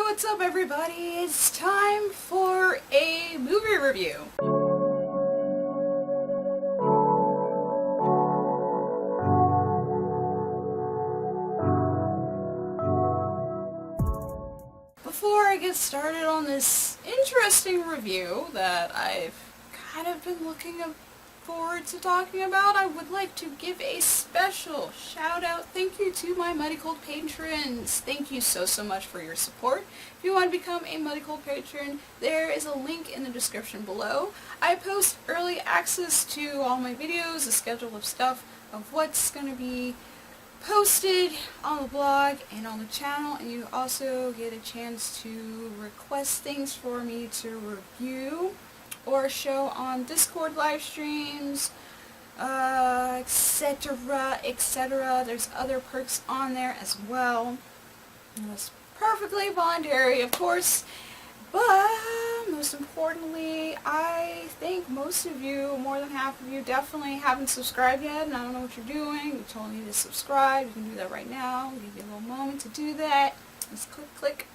what's up everybody? It's time for a movie review. Before I get started on this interesting review that I've kind of been looking forward to talking about, I would like to give a special shout out thank you to my Muddy Cold patrons. Thank you so much for your support. If you want to become a Muddy Cold patron, there is a link in the description below. I post early access to all my videos, a schedule of stuff of what's going to be posted on the blog and on the channel, and you also get a chance to request things for me to review or show on Discord live streams, etc. There's other perks on there as well. And it's perfectly voluntary, of course, but most importantly, I think most of you, more than half of you, definitely haven't subscribed yet, and I don't know what you're doing. You told me to subscribe. You can do that right now. I'll give you a little moment to do that. Just click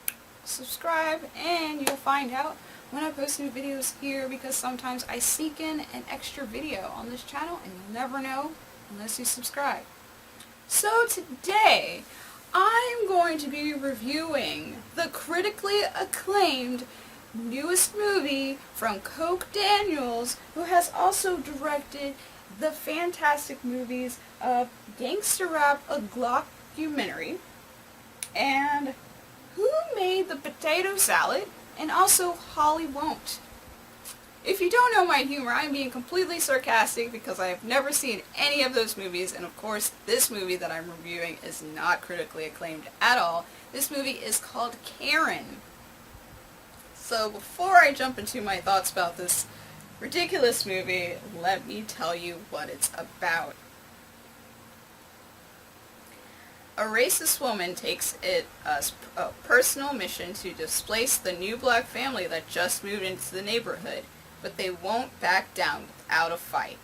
subscribe, and you'll find out when I post new videos here, because sometimes I sneak in an extra video on this channel, and you'll never know unless you subscribe. So today, I'm going to be reviewing the critically acclaimed newest movie from Coke Daniels, who has also directed the fantastic movies of Gangsta Rap, a Glockumentary, and Who Made the Potato Salad, and also Holly Won't. If you don't know my humor, I'm being completely sarcastic because I have never seen any of those movies, and of course this movie that I'm reviewing is not critically acclaimed at all. This movie is called Karen. So before I jump into my thoughts about this ridiculous movie, let me tell you what it's about. A racist woman takes it as a personal mission to displace the new black family that just moved into the neighborhood, but they won't back down without a fight.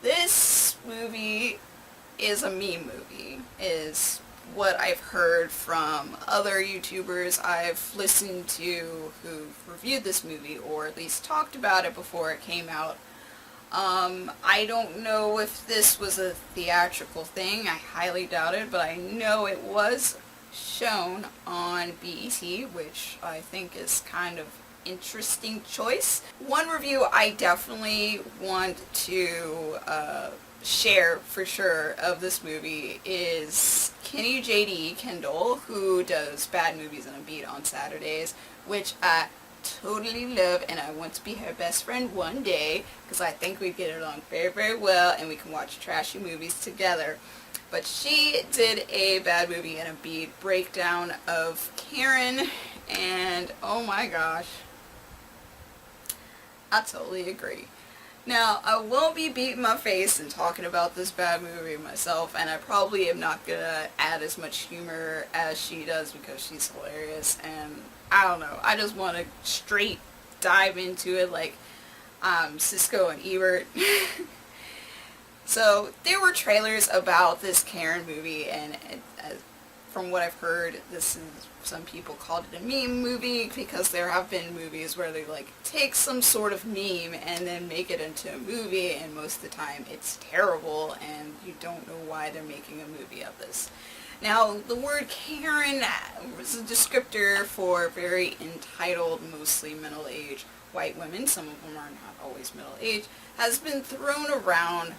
This movie is a meme movie, is what I've heard from other YouTubers I've listened to who've reviewed this movie, or at least talked about it before it came out. I don't know if this was a theatrical thing. I highly doubt it, but I know it was shown on BET, which I think is kind of interesting choice. One review I definitely want to share for sure of this movie is Kenny JD Kendall, who does Bad Movies and a Beat on Saturdays, which I totally love, and I want to be her best friend one day because I think we get along very well, and we can watch trashy movies together. But she did a Bad Movie and a Beat breakdown of Karen, and oh my gosh, I totally agree. Now, I won't be beating my face and talking about this bad movie myself, and I probably am not gonna add as much humor as she does because she's hilarious, and I don't know, I just want to straight dive into it like Siskel and Ebert. So, there were trailers about this Karen movie, and from what I've heard, some people called it a meme movie because there have been movies where they like take some sort of meme and then make it into a movie, and most of the time it's terrible and you don't know why they're making a movie of this. Now, the word Karen is a descriptor for very entitled, mostly middle-aged white women, some of them are not always middle-aged, has been thrown around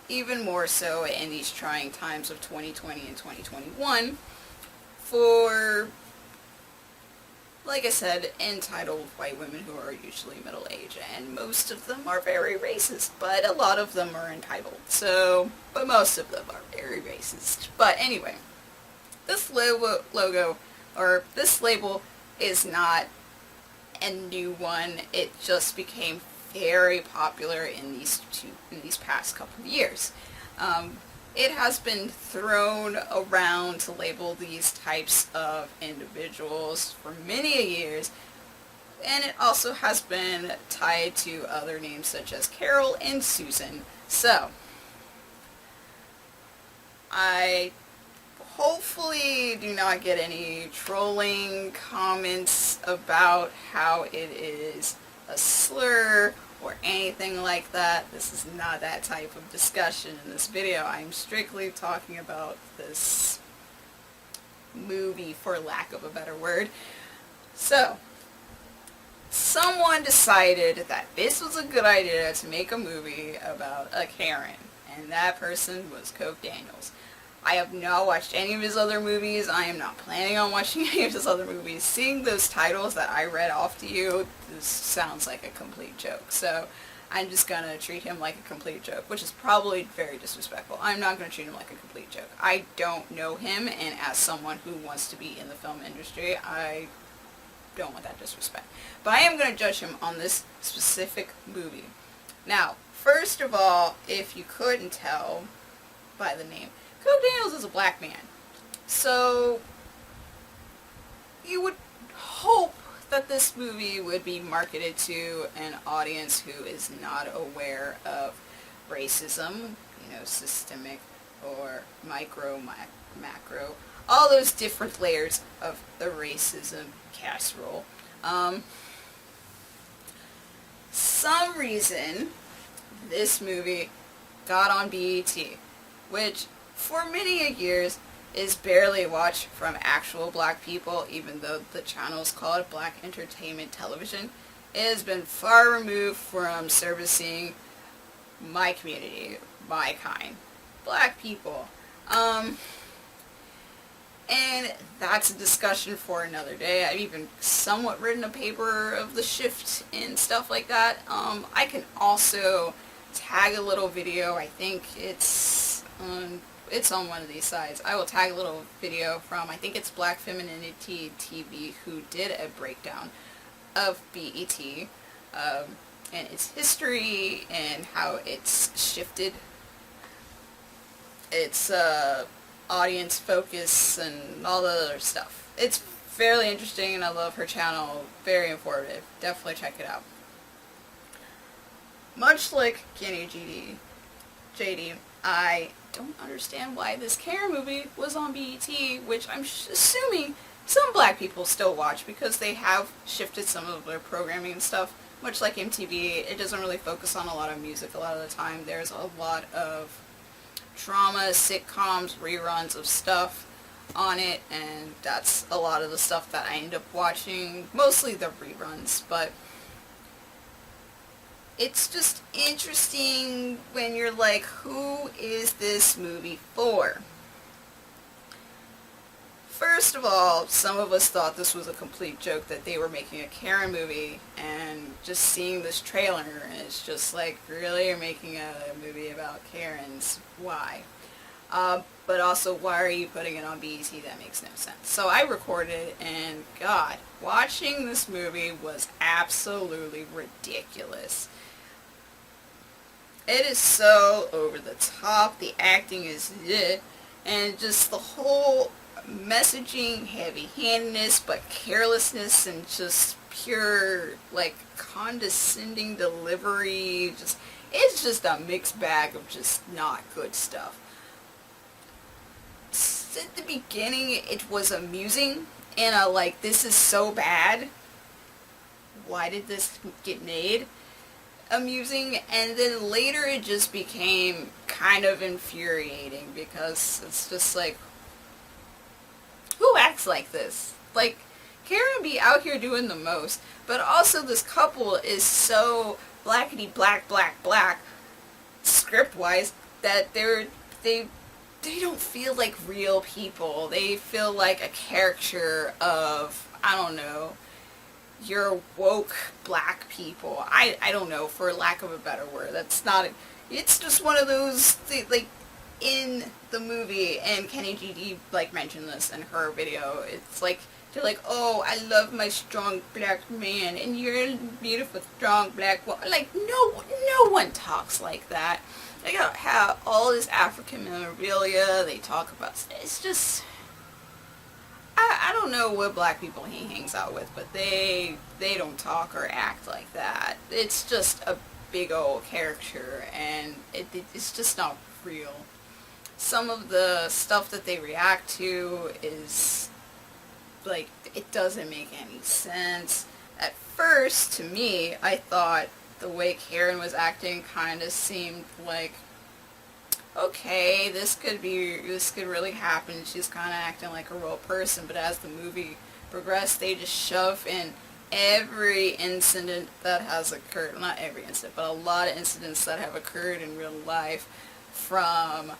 even more so in these trying times of 2020 and 2021 for, like I said, entitled white women who are usually middle-aged, and most of them are very racist, but a lot of them are entitled, but most of them are very racist. But anyway, this logo, or this label, is not a new one. It just became very popular in these past couple of years. It has been thrown around to label these types of individuals for many years, and it also has been tied to other names such as Carol and Susan. So, I hopefully do not get any trolling comments about how it is a slur or anything like that. This is not that type of discussion in this video. I'm strictly talking about this movie, for lack of a better word. So, someone decided that this was a good idea to make a movie about a Karen, and that person was Coke Daniels. I have not watched any of his other movies. I am not planning on watching any of his other movies. Seeing those titles that I read off to you, this sounds like a complete joke. So I'm just going to treat him like a complete joke, which is probably very disrespectful. I'm not going to treat him like a complete joke. I don't know him, and as someone who wants to be in the film industry, I don't want that disrespect. But I am going to judge him on this specific movie. Now, first of all, if you couldn't tell by the name, Coke Daniels is a black man. So, you would hope that this movie would be marketed to an audience who is not aware of racism, systemic or micro, macro, all those different layers of the racism casserole. Some reason this movie got on BET, which for many years is barely watched from actual black people, even though the channel is called Black Entertainment Television. It has been far removed from servicing my community, my kind, black people. And that's a discussion for another day. I've even somewhat written a paper of the shift and stuff like that. I can also tag a little video. I think it's on one of these sites. I will tag a little video from, I think it's Black Femininity TV, who did a breakdown of BET and its history and how it's shifted its audience focus and all the other stuff. It's fairly interesting, and I love her channel. Very informative. Definitely check it out. Much like Kenny JD, I don't understand why this Karen movie was on BET, which I'm assuming some black people still watch because they have shifted some of their programming and stuff. Much like MTV, it doesn't really focus on a lot of music a lot of the time. There's a lot of drama, sitcoms, reruns of stuff on it, and that's a lot of the stuff that I end up watching, mostly the reruns, but it's just interesting when you're like, who is this movie for? First of all, some of us thought this was a complete joke that they were making a Karen movie, and just seeing this trailer, it's just like, really, you're making a movie about Karens? Why? But also, why are you putting it on BET? That makes no sense. So I recorded, and God, watching this movie was absolutely ridiculous. It is so over the top, the acting is and just the whole messaging, heavy-handedness, but carelessness, and just pure, like, condescending delivery. It's just a mixed bag of just not good stuff. At the beginning, it was amusing, and like, this is so bad. Why did this get made? Amusing, and then later it just became kind of infuriating, because it's just like, who acts like this? Like, Karen be out here doing the most, but also this couple is so blackety black, script-wise, that they don't feel like real people. They feel like a caricature of, I don't know, your woke black people. I don't know, for lack of a better word. That's not, it's just one of those, like, in the movie, and Kenny GD, like, mentioned this in her video, it's like, they're like, oh, I love my strong black man, and you're a beautiful, strong black woman. Like, no one talks like that. They got have all this African memorabilia, they talk about, it's just, I don't know what black people he hangs out with, but they don't talk or act like that. It's just a big old caricature, and it's just not real. some of the stuff that they react to is, like, it doesn't make any sense. At first, to me, I thought the way Karen was acting kind of seemed like, okay, this could really happen. She's kind of acting like a real person, but as the movie progressed, they just shove in every incident that has occurred. Not every incident, but a lot of incidents that have occurred in real life, from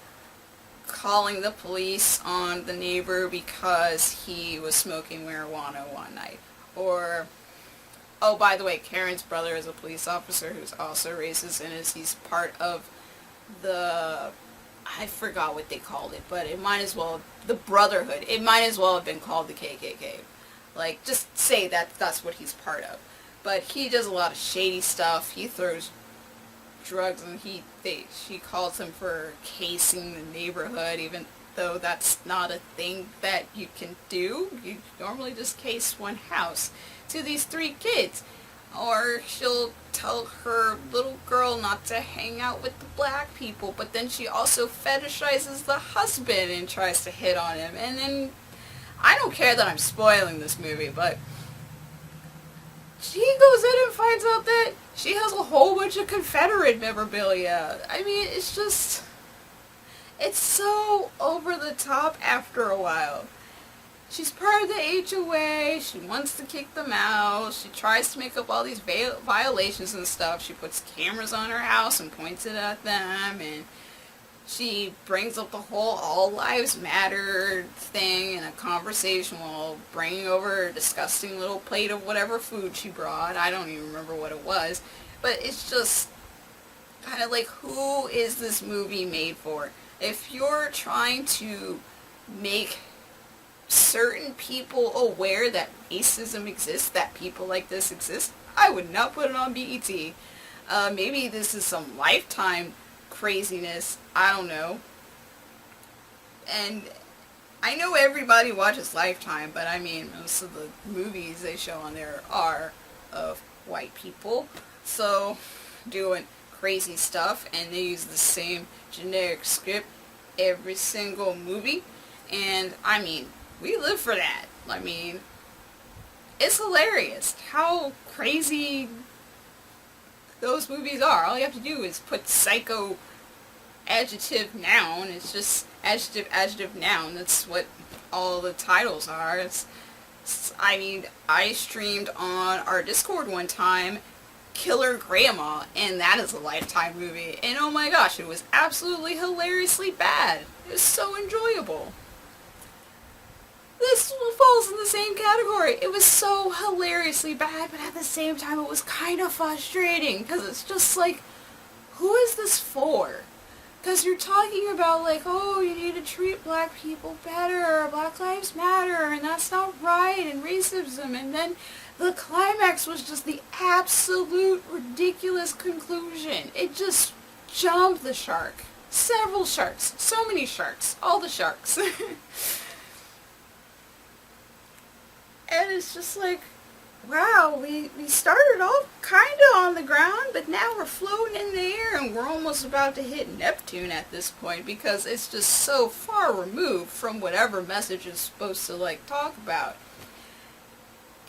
calling the police on the neighbor because he was smoking marijuana one night, or, oh, by the way, Karen's brother is a police officer who's also racist, and he's part of the, I forgot what they called it, but it might as well, the Brotherhood. It might as well have been called the KKK. Like, just say that that's what he's part of. But he does a lot of shady stuff. He throws drugs, and she calls him for casing the neighborhood, even though that's not a thing that you can do. You normally just case one house to these 3 kids. Or she'll tell her little girl not to hang out with the black people, but then she also fetishizes the husband and tries to hit on him. And then, I don't care that I'm spoiling this movie, but she goes in and finds out that she has a whole bunch of Confederate memorabilia. I mean, it's just, it's so over the top after a while. She's part of the HOA, she wants to kick them out, she tries to make up all these violations and stuff. She puts cameras on her house and points it at them, and she brings up the whole All Lives Matter thing in a conversation while bringing over a disgusting little plate of whatever food she brought. I don't even remember what it was. But it's just kind of like, who is this movie made for? If you're trying to make certain people aware that racism exists, that people like this exist, I would not put it on BET. Maybe this is some Lifetime craziness, I don't know. And I know everybody watches Lifetime, but I mean, most of the movies they show on there are of white people, so doing crazy stuff, and they use the same generic script every single movie. And I mean, we live for that. I mean, it's hilarious how crazy those movies are. All you have to do is put psycho adjective noun. It's just adjective noun. That's what all the titles are. I mean, I streamed on our Discord one time Killer Grandma, and that is a Lifetime movie. And oh my gosh, it was absolutely hilariously bad. It was so enjoyable. This falls in the same category. It was so hilariously bad, but at the same time it was kind of frustrating, because it's just like, who is this for? Because you're talking about, like, oh, you need to treat black people better, Black Lives Matter, and that's not right, and racism, and then the climax was just the absolute ridiculous conclusion. It just jumped the shark. Several sharks. So many sharks. All the sharks. And it's just like, wow, we started off kind of on the ground, but now we're floating in the air, and we're almost about to hit Neptune at this point, because it's just so far removed from whatever message is supposed to, like, talk about.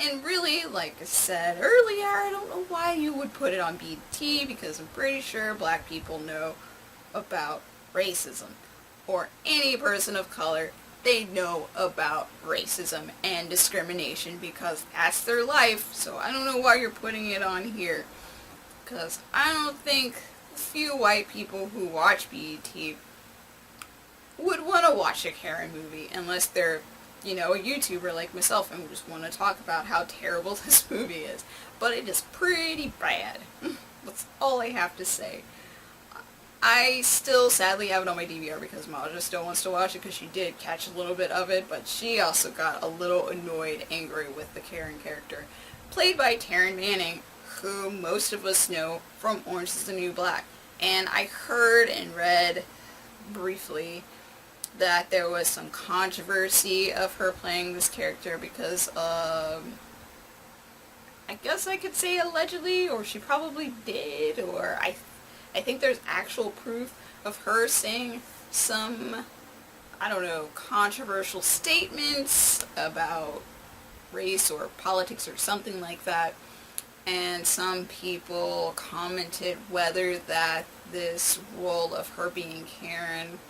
And really, like I said earlier, I don't know why you would put it on BT, because I'm pretty sure black people know about racism. Or any person of color, they know about racism and discrimination, because that's their life. So I don't know why you're putting it on here, because I don't think a few white people who watch BET would want to watch a Karen movie unless they're, you know, a YouTuber like myself and just want to talk about how terrible this movie is. But it is pretty bad. That's all I have to say. I still sadly have it on my DVR because Maja still wants to watch it, because she did catch a little bit of it, but she also got a little annoyed, angry with the Karen character, played by Taryn Manning, who most of us know from Orange is the New Black. And I heard and read briefly that there was some controversy of her playing this character because I guess I could say allegedly, or she probably did, or I think there's actual proof of her saying some, I don't know, controversial statements about race or politics or something like that. And some people commented whether that this role of her being Karen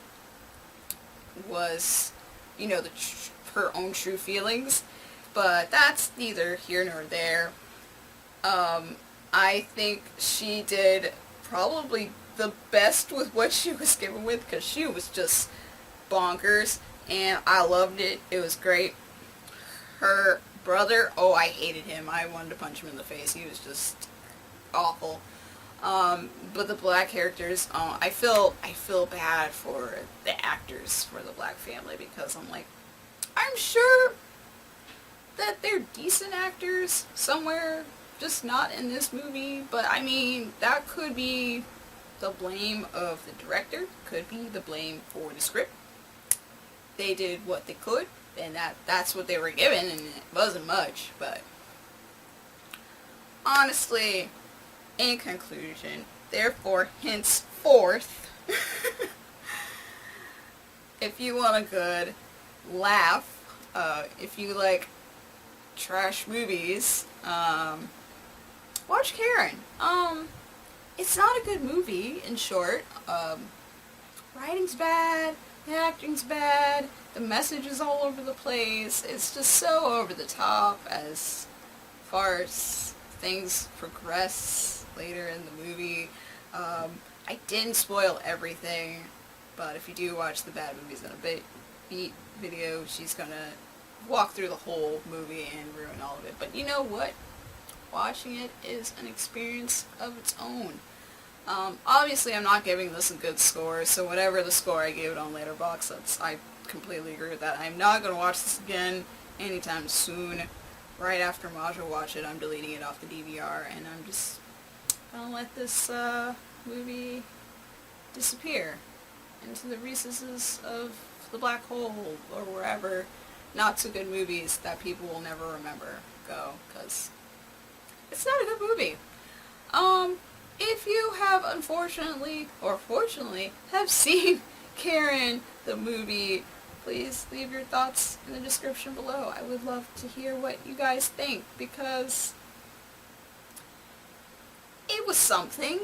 was, you know, her own true feelings. But that's neither here nor there. I think she did probably the best with what she was given with, because she was just bonkers, and I loved it. It was great. Her brother, oh, I hated him. I wanted to punch him in the face. He was just awful. But the black characters, I feel bad for the actors for the black family, because I'm like, I'm sure that they're decent actors somewhere, just not in this movie. But I mean, that could be the blame of the director, could be the blame for the script. They did what they could, and that's what they were given, and it wasn't much. But honestly, in conclusion, therefore, henceforth, if you want a good laugh, if you like trash movies, watch Karen. It's not a good movie, in short. Writing's bad, the acting's bad, the message is all over the place. It's just so over the top as far as things progress later in the movie. I didn't spoil everything, but if you do watch the Bad Movies in a Beat video, she's gonna walk through the whole movie and ruin all of it. But you know what? Watching it is an experience of its own. Obviously, I'm not giving this a good score, so whatever the score I gave it on Letterboxd, I completely agree with that. I'm not going to watch this again anytime soon. Right after Maja watch it, I'm deleting it off the DVR, and I'm just going to let this movie disappear into the recesses of the black hole, or wherever not so good movies that people will never remember go, because it's not a good movie. If you have unfortunately, or fortunately, have seen Karen, the movie, please leave your thoughts in the description below. I would love to hear what you guys think, because it was something.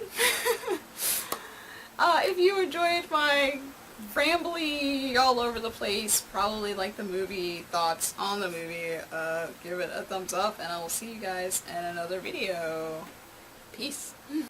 If you enjoyed my rambly, all over the place, probably like the movie, thoughts on the movie, give it a thumbs up, and I will see you guys in another video. Peace.